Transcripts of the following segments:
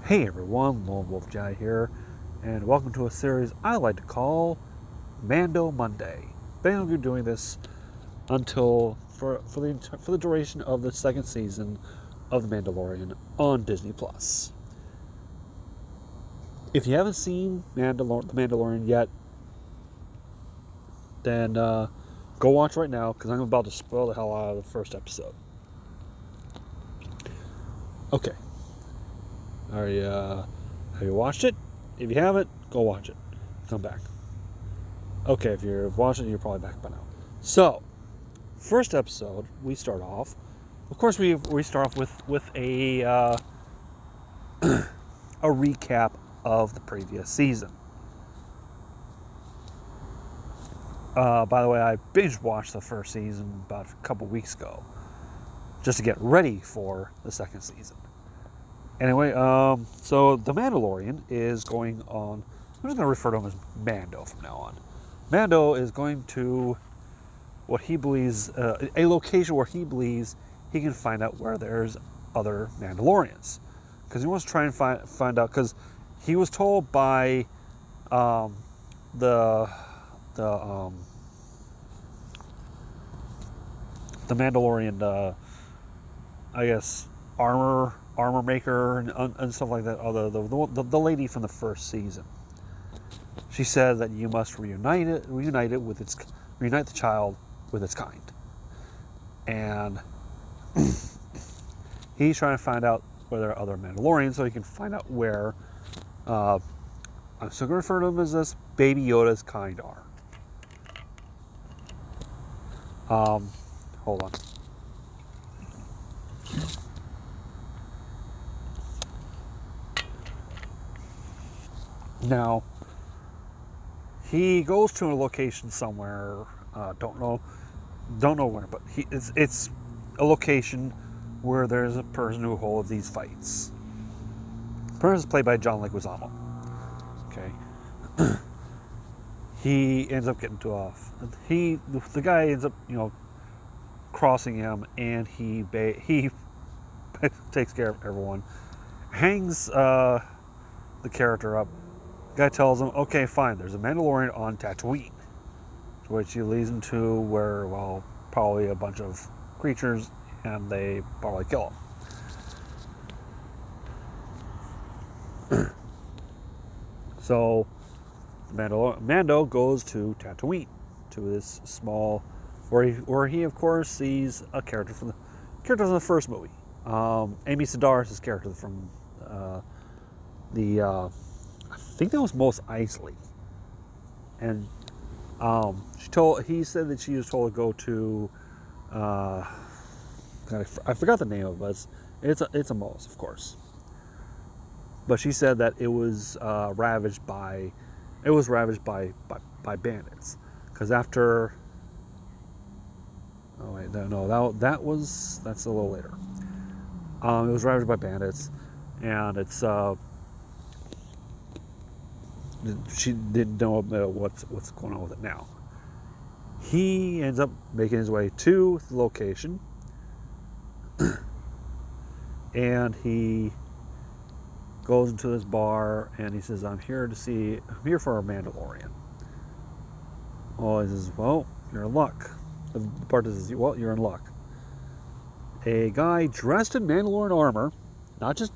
Hey everyone, Lone Wolf Jai here, and welcome to a series I like to call Mando Monday. Then I'll be doing this until for the duration of the second season of The Mandalorian on Disney Plus. If you haven't seen The Mandalorian yet, then go watch right now because I'm about to spoil the hell out of the first episode. Okay, have you watched it? If you haven't, go watch it. Come back. Okay, if you're watching, you're probably back by now. So, first episode, we start off. Of course, we start off with a a recap of the previous season. By the way, I binge watched the first season about a couple weeks ago, just to get ready for the second season. Anyway, so the Mandalorian is going on. I'm just going to refer to him as Mando from now on. Mando is going to what he believes a location where he believes he can find out where there's other Mandalorians, because he wants to try and find out. Because he was told by the Mandalorian, I guess armor maker and stuff like that. The lady from the first season. She said that you must reunite the child with its kind, and he's trying to find out where there are other Mandalorians so he can find out where. I'm still going to refer to him as this Baby Yoda's kind are. Hold on. Now, he goes to a location somewhere. Don't know where, but it's a location where there's a person who holds these fights. The person is played by John Leguizamo. Okay. He ends up getting the guy ends up crossing him, and he takes care of everyone. Hangs the character up. Guy tells him, okay, fine, there's a Mandalorian on Tatooine, which he leads him to where, well, probably a bunch of creatures, and they probably kill him. So Mando goes to Tatooine, to this small, where he of course sees a character from the first movie, Amy Sedaris' character from I think that was Mos Eisley, and he said that she was told to go to I forgot the name of it, but it's a Mos, of course. But she said that it was ravaged by bandits, because after that's a little later. It was ravaged by bandits, and it's she didn't know what's going on with it now. He ends up making his way to the location, and he goes into this bar, and he says, I'm here for a Mandalorian. Oh, he says, well, you're in luck. The bartender says, well, you're in luck. A guy dressed in Mandalorian armor,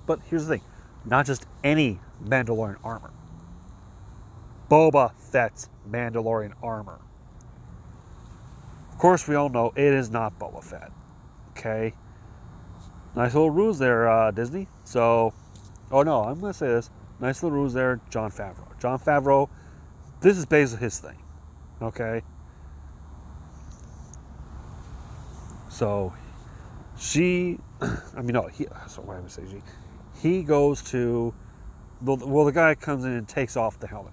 but here's the thing, not just any Mandalorian armor. Boba Fett's Mandalorian armor. Of course, we all know it is not Boba Fett. Okay? Nice little ruse there, Disney. So, I'm going to say this. Nice little ruse there, Jon Favreau. Jon Favreau, this is basically his thing. Okay? So, he goes to, the guy comes in and takes off the helmet.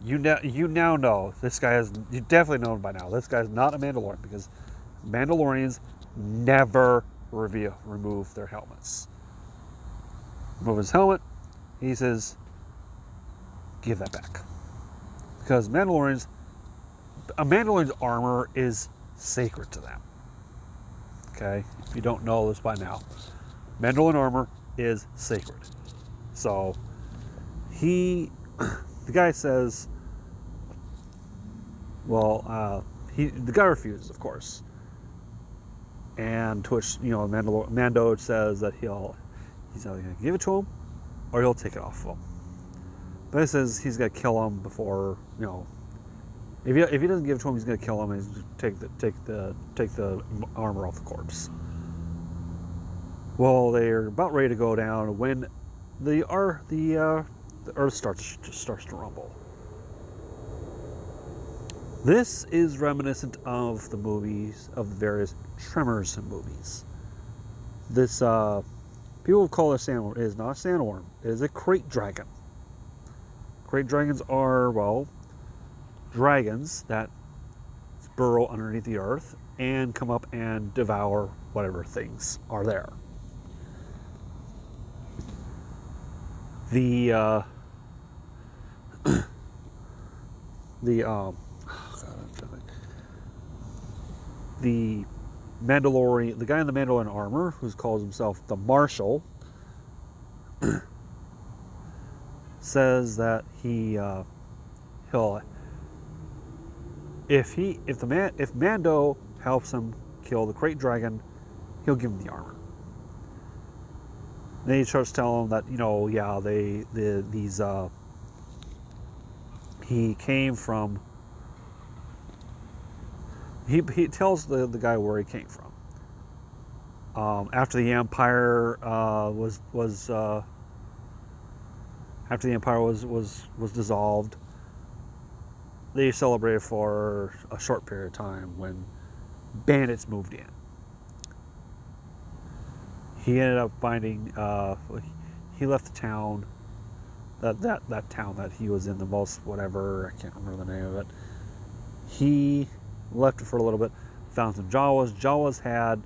You now know you definitely know by now, this guy's not a Mandalorian, because Mandalorians never remove their helmets. Remove his helmet, he says, give that back. Because a Mandalorian's armor is sacred to them. Okay? If you don't know this by now, Mandalorian armor is sacred. So the guy says, well, the guy refuses, of course. And to which, Mando says that he's either going to give it to him or he'll take it off of him. But he says he's going to kill him before, if he doesn't give it to him, he's going to kill him and he's going to take the armor off the corpse. Well, they're about ready to go down when the earth starts to rumble. This is reminiscent of the movies, of the various Tremors movies. This, people call it a sandworm. It is not a sandworm. It is a crate dragon. Crate dragons are, dragons that burrow underneath the earth and come up and devour whatever things are there. The Mandalorian, the guy in the Mandalorian armor, who calls himself the Marshal, says that if Mando helps him kill the crate dragon, he'll give him the armor. Then he starts telling him that he came from. He tells the guy where he came from. After the Empire was dissolved, they celebrated for a short period of time when bandits moved in. He ended up finding. He left the town. That town that he was in the most whatever, I can't remember the name of it. He left it for a little bit, found some Jawas. Jawas had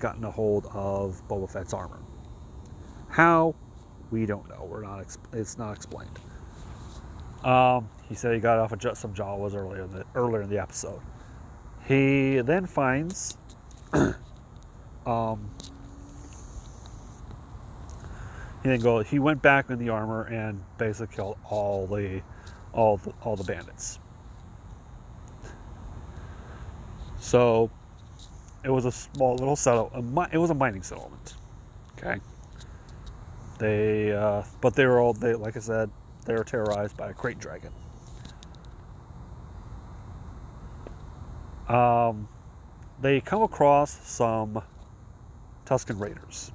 gotten a hold of Boba Fett's armor. How? We don't know. It's not explained. He said he got off of some Jawas earlier in the episode. He then finds he went back in the armor and basically killed all the bandits. So it was a small little it was a mining settlement. Okay. But they were like I said, they were terrorized by a crate dragon. They come across some Tusken Raiders,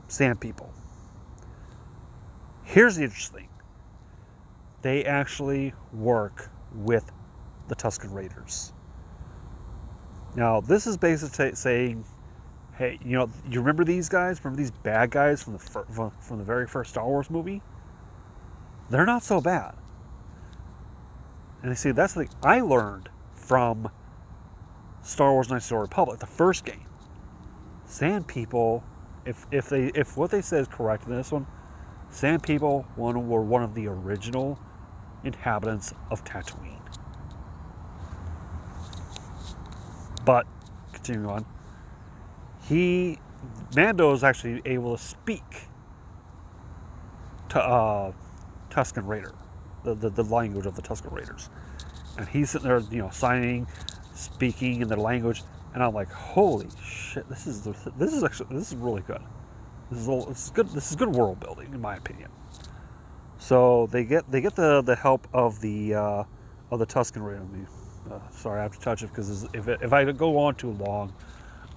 Sand People. Here's the interesting thing. They actually work with the Tusken Raiders. Now, this is basically saying, hey, you remember these guys? Remember these bad guys from the very first Star Wars movie? They're not so bad. And you see, that's the thing I learned from Star Wars Knights of the Old Republic, the first game. Sand People, if what they say is correct in this one, Sand People were one of the original inhabitants of Tatooine. But continuing on, Mando is actually able to speak to Tusken Raider, the language of the Tusken Raiders, and he's sitting there, signing, speaking in their language, and I'm like, holy shit, this is really good. This is good. This is good world building, in my opinion. So they get the help of the Tusken Raider. Sorry, I have to touch it because if I go on too long,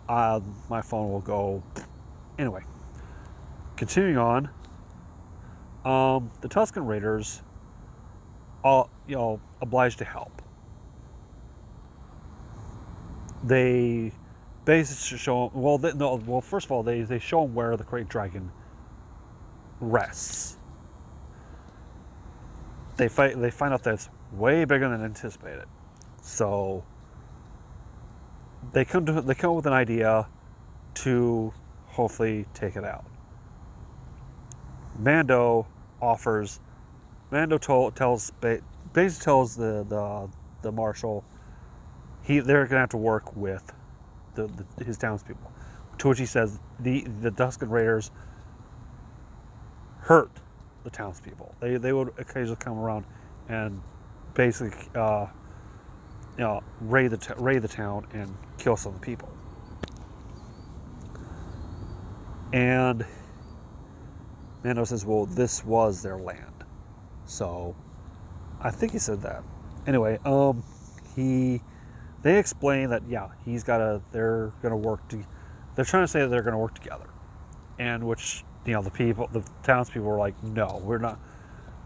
my phone will go. Anyway, continuing on. The Tusken Raiders are obliged to help. They basically show first of all, they show them where the Great Dragon rests. They find out that it's way bigger than anticipated. So they come up with an idea to hopefully take it out. Mando tells the Marshal they're gonna have to work with his townspeople. To which he says the Tusken Raiders hurt the townspeople. They would occasionally come around and basically raid the town and kill some of the people. And Mando says, well, this was their land. So I think he said that. Anyway, they explain that they're gonna work they're trying to say that they're gonna work together. And which, the townspeople were like, no, we're not.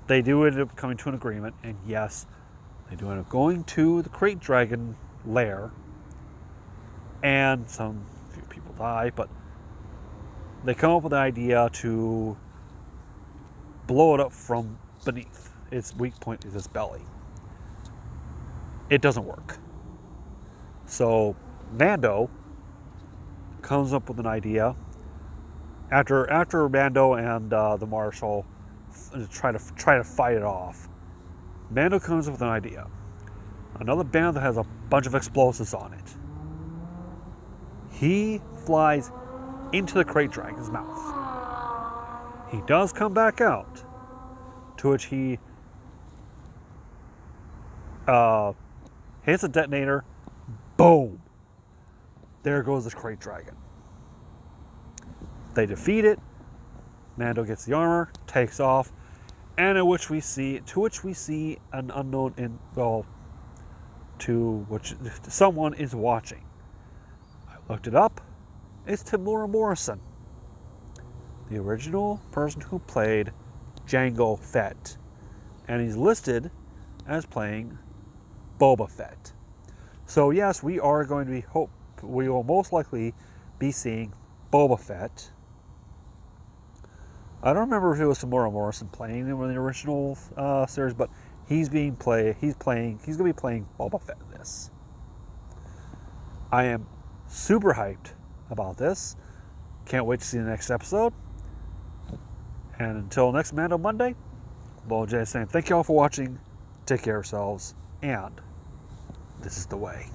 They do end up coming to an agreement, and yes, they do end up going to the Krayt Dragon lair, and some few people die, but they come up with the idea to blow it up from beneath. Its weak point is its belly. It doesn't work. So Mando comes up with an idea. After Mando and the Marshal try to fight it off, Mando comes up with an idea. Another band that has a bunch of explosives on it. He flies into the Krayt Dragon's mouth. He does come back out, to which he hits a detonator. Boom! There goes the Krayt Dragon. They defeat it. Mando gets the armor, takes off, and to which we see an unknown someone is watching. I looked it up. It's Temuera Morrison, the original person who played Jango Fett, and he's listed as playing Boba Fett. So yes, we will most likely be seeing Boba Fett. I don't remember if it was Temuera Morrison playing him in the original series, but he's going to be playing Boba Fett in this. I am super hyped about this. Can't wait to see the next episode. And until next Mando Monday, Bo J saying thank you all for watching. Take care of yourselves, and this is the way.